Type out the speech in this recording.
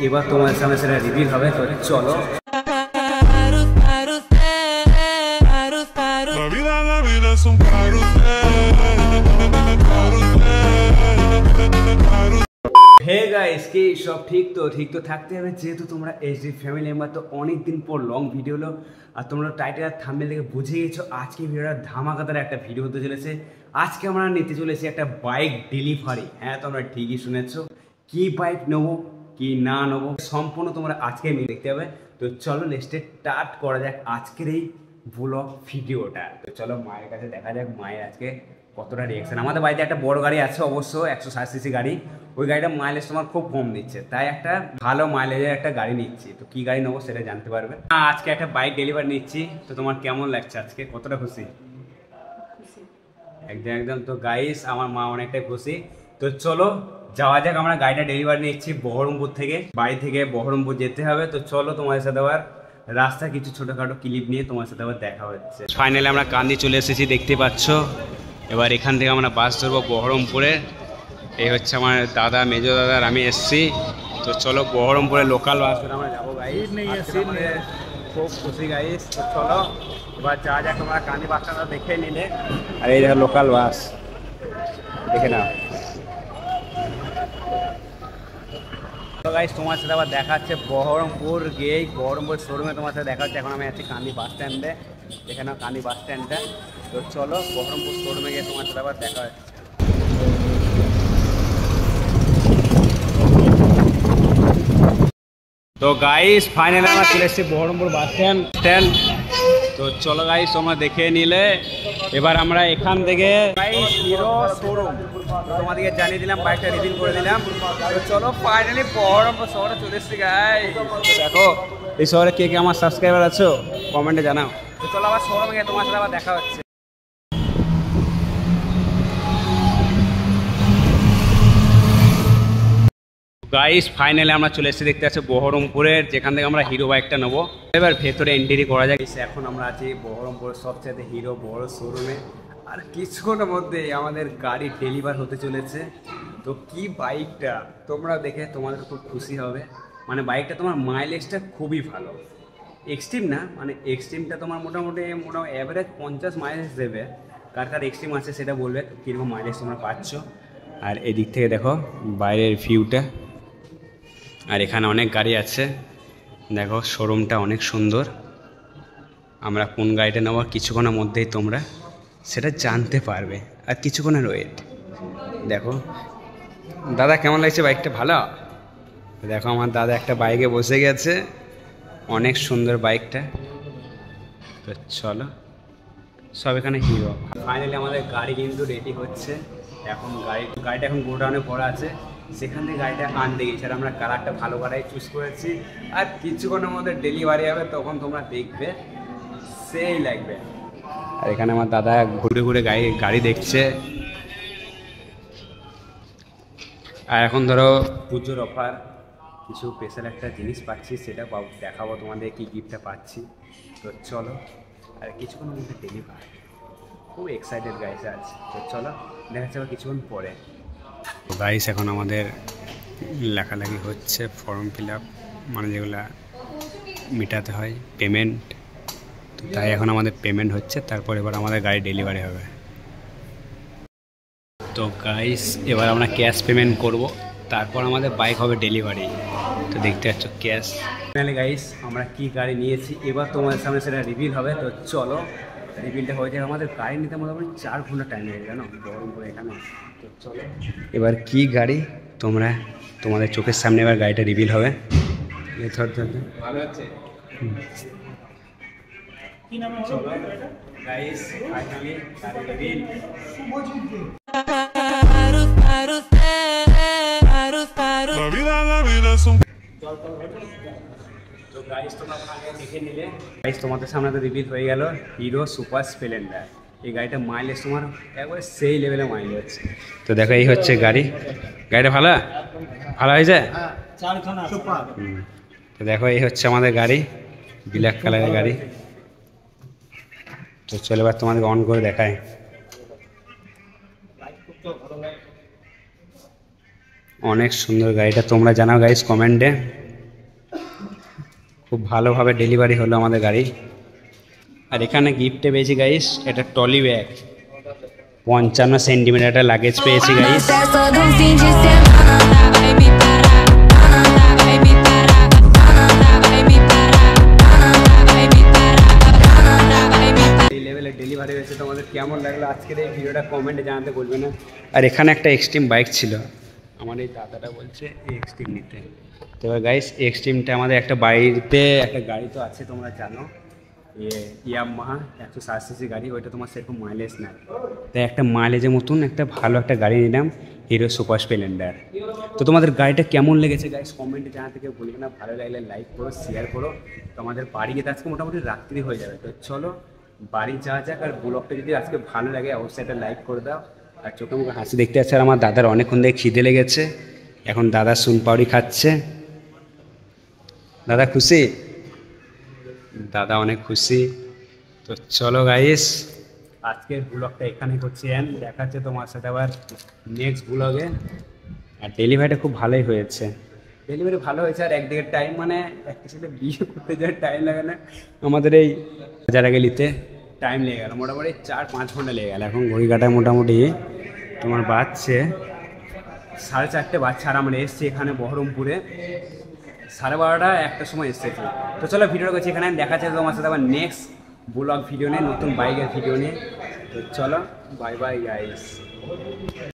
এবার তোমাদের সামনে সেটা রিভিল হবে, তো চলো। হে গাইস, কি সব ঠিক তো থাকতে হবে, যেহেতু তোমরা এইচডি ফ্যামিলি মেম্বার। তো অনেক দিন পর লং ভিডিও হলো, আর তোমরা টাইটেল আর থাম্বনেল দেখে বুঝে গেছো আজকে ভিডিওটা ধামাকাদার একটা ভিডিও হতে চলেছে। আজকে আমরা নিতে চলেছি একটা বাইক ডেলিভারি। হ্যাঁ, তোমরা ঠিকই শুনেছো, কি বাইক নেবো কি না নেবো সম্পূর্ণ তোমরা আজকে দেখতে হবে। তো চলো স্টার্ট করা যাক আজকের এই ব্লগ ভিডিওটা। তো চলো মায়ের কাছে দেখা যাক মায়ের আজকে কতটা রিয়াকশন। আমাদের বাড়িতে একটা বড় গাড়ি আছে অবশ্য, 160cc গাড়ি। ওই গাড়িটা মাইলেজ তোমার খুব কম দিচ্ছে, তাই একটা ভালো মাইলেজের একটা গাড়ি নিচ্ছি। তো কি গাড়ি নেবো সেটা জানতে পারবে। আজকে একটা বাইক ডেলিভারি নিচ্ছি, তো তোমার কেমন লাগছে আজকে, কতটা খুশি? একদম। তো গাইস, আমার মা অনেকটাই খুশি। তো চলো যাওয়া যাক, আমরা গাড়িটা ডেলিভারি নিচ্ছি বহরমপুর থেকে। বাড়ি থেকে বহরমপুর যেতে হবে। তো চলো তোমাদের সাথে আবার রাস্তায় কিছু ছোটোখাটো ক্লিপ নিয়ে তোমার সাথে আবার দেখা হচ্ছে। ফাইনালি আমরা কান্দি চলে এসেছি, দেখতে পাচ্ছ। এবার এখান থেকে আমরা বাস ধরবো বহরমপুরে। এই হচ্ছে আমার দাদা, মেজো দাদার আমি এসছি। তো চলো বহরমপুরে লোকাল বাস ধরে আমরা যাবো গাইস। খুব খুশি গাইস। তো চলো এবার যাওয়া যাক, তোমরা কান্দি বাসটা দেখে নিলে। আর এই দেখো লোকাল বাস, দেখে নাও। তো গাইস, তোমার সাথে আবার দেখা হচ্ছে বহরমপুর গিয়ে, বহরমপুর শোরুমে তোমার সাথে দেখা হচ্ছে। এখন আমি আছি কান্দি বাস স্ট্যান্ডে, দেখে নাও কান্দি বাস স্ট্যান্ডটা। তো চলো বহরমপুর শোরুমে গিয়ে তোমার সাথে আবার দেখা হচ্ছে। তো গাইস, ফাইনালি আমরা চলে এসেছি বহরমপুর বাস স্ট্যান্ড। তো চলো গাইস, তোমরা দেখে নিলে। এবার আমরা এখান থেকে গাইস হিরো শোরুম তোমাদেরকে জানিয়ে দিলাম, বাইকটা রিভিল করে দিলাম। তো চলো ফাইনালি বহরমপুর শহরে চলে এসেছি গাইস। দেখো এই শহরে কে কে আমার সাবস্ক্রাইবার আছো কমেন্টে জানাও। তো চলো আবার শোরুমে গিয়ে তোমার সাথে আবার দেখা হচ্ছে। গাইস, ফাইনালি আমরা চলে এসেছি, দেখতে পাচ্ছি বহরমপুরের, যেখান থেকে আমরা হিরো বাইকটা নেবো। এবার ভেতরে এন্ট্রি করা যায়। এখন আমরা আছি বহরমপুরের সবচেয়ে হিরো বড় শোরুমে। আর কিছুক্ষণের মধ্যে আমাদের গাড়ি ডেলিভার হতে চলেছে। তো কি বাইকটা তোমরা দেখে তোমাদের খুব খুশি হবে। মানে বাইকটা তোমার মাইলেজটা খুবই ভালো। এক্সট্রিম না, মানে এক্সট্রিমটা তোমার মোটামুটি অ্যাভারেজ 50 মাইলেজ দেবে। কার কার এক্সট্রিম আছে সেটা বলবে কীরকম মাইলেজ তোমরা পাচ্ছ। আর এদিক থেকে দেখো বাইরের ভিউটা। আর এখানে অনেক গাড়ি আছে, দেখো শোরুমটা অনেক সুন্দর। আমরা কোন গাড়িটা নেবো কিছুক্ষণের মধ্যেই তোমরা সেটা জানতে পারবে। আর কিছুক্ষণের ওয়েট। দেখো দাদা, কেমন লাগছে বাইকটা? ভালো। দেখো আমার দাদা একটা বাইকে বসে গেছে, অনেক সুন্দর বাইকটা। তো চলো, সব এখানে হিরো। ফাইনালি আমাদের গাড়ি কিন্তু রেডি হচ্ছে। এখন গাড়িটা এখন গোডাউনে পড়া আছে, সেখান থেকে গাড়িটা আনতে গেছি। আর আমরা কালারটা ভালো কালারই চুজ করেছি। আর কিছুক্ষণের মধ্যে ডেলিভারি হবে, তখন তোমরা দেখবে সেই লাগবে। আর এখানে আমার দাদা ঘুরে ঘুরে গাড়ি দেখছে। আর এখন ধরো পুজোর অফার কিছু স্পেশাল একটা জিনিস পাচ্ছি, সেটা দেখাবো তোমাদের কি গিফটটা পাচ্ছি। তো চলো, আর কিছুক্ষণের মধ্যে ডেলিভারি। খুব এক্সাইটেড গাইস আজ। তো চলো দেখা যাবে কিছুক্ষণ পরে। গাইস, এখন আমাদের লেখালেখি হচ্ছে, ফর্ম ফিল আপ, মানে যেগুলা মেটাতে হয় পেমেন্ট। তো তাই এখন আমাদের পেমেন্ট হচ্ছে, তারপর এবার আমাদের গাড়ি ডেলিভারি হবে। তো গাইস, এবার আমরা ক্যাশ পেমেন্ট করব, তারপর আমাদের বাইক হবে ডেলিভারি। তো দেখতে পাচ্ছ ক্যাশ। ফাইনালি গাইস, আমরা কি গাড়ি নিয়েছি এবার তোমাদের সামনে সেটা রিভিল হবে। তো চলো রিভিলটা হয়ে যায়। আমাদের গাড়ি নিতে মোটামুটি 4 ঘন্টা টাইম লেগে জানো বহরমপুরে এখানে। তো চলো এবার কি গাড়ি তোমাদের চোখের সামনে এবার গাড়িটা রিভিল হবে। ভালো হচ্ছে। চলো গাইস, ফাইনালি গাড়ি রিভিল। তো গাইস, তোমরা দেখে নিলে। গাইস, তোমাদের সামনে তো রিভিল হয়ে গেল হিরো সুপার স্প্লেন্ডার। এই গাড়িটা মাইলেজ তোমার একবারে সেই লেভেলে মাইলেজ। তো দেখো এই হচ্ছে গাড়িটা ভালো হয়েছে। তো দেখো এই হচ্ছে আমাদের গাড়ি, ব্ল্যাক কালারের গাড়ি। তো চলো এবার তোমাদেরকে অন করে দেখায়। অনেক সুন্দর গাড়িটা, তোমরা জানাও গাইস কমেন্টে। খুব ভালোভাবে ডেলিভারি হলো আমাদের গাড়ি। আর এখানে গিফটে পেয়েছি গাইস এটা ট্রলি ব্যাগ, 55 সেন্টিমিটার একটা লাগেজ পেয়েছি গাইস। এই লেভেলের ডেলিভারি হয়েছে। তোমাদের কেমন লাগলো আজকের এই ভিডিওটা কমেন্টে জানাতে বলবে না। আর এখানে একটা এক্সট্রিম বাইক ছিল, আমার এই দাদাটা বলছে এই এক্সট্রিম নিতে। তো এবার গাইস এক্সট্রিমটা আমাদের একটা বাড়িতে একটা গাড়ি তো আছে তোমরা জানো, ইয়ামাহা 160 সিসি গাড়ি, ওইটা তোমার সেরকম মাইলেজ না, তাই একটা মাইলেজের মতন একটা ভালো একটা গাড়ি নিলাম, হিরো সুপার স্প্লেন্ডার। তো তোমাদের গাড়িটা কেমন লেগেছে গাইস কমেন্টে জানাতে কেউ বলবে না। ভালো লাগলে লাইক করো, শেয়ার করো। তোমাদের বাড়ি যেতে আজকে মোটামুটি রাত্রি হয়ে যাবে, তো চলো বাড়ি যাওয়া যাক। আর ব্লগটা যদি আজকে ভালো লাগে অবশ্যই একটা লাইক করে দাও। আর চোখে মুখে হাসি দেখতে আছে। আর আমার দাদার অনেকক্ষণ থেকে খিদে লেগেছে, এখন দাদা সুনপাউরি খাচ্ছে। দাদা খুশি? দাদা অনেক খুশি। তো চলো গাইস আজকের ব্লগটা এখানে করছি, দেখা হচ্ছে তোমার সাথে আবার নেক্সট ব্লগে। আর ডেলিভারিটা খুব ভালোই হয়েছে, ডেলিভারি ভালো হয়েছে। আর একদিকে টাইম মানে একটা সাথে বিয়ে করতে যাওয়ার টাইম লাগে না, আমাদের এই বাজার আগে নিতে টাইম লেগে গেল মোটামুটি 4-5 ঘন্টা লেগে গেল। এখন ঘড়ি কাটায় মোটামুটি তোমার বাজছে 4:30 বাজছে। আর আমরা এসছি এখানে বহরমপুরে 12:30 1টার সময় এসেছি। তো চলো ভিডিওটা করছি এখানে, দেখা যাচ্ছে তোমার সাথে আবার নেক্সট ব্লগ ভিডিও নিয়ে, নতুন বাইকের ভিডিও নিয়ে। তো চলো বাই বাই গাইস।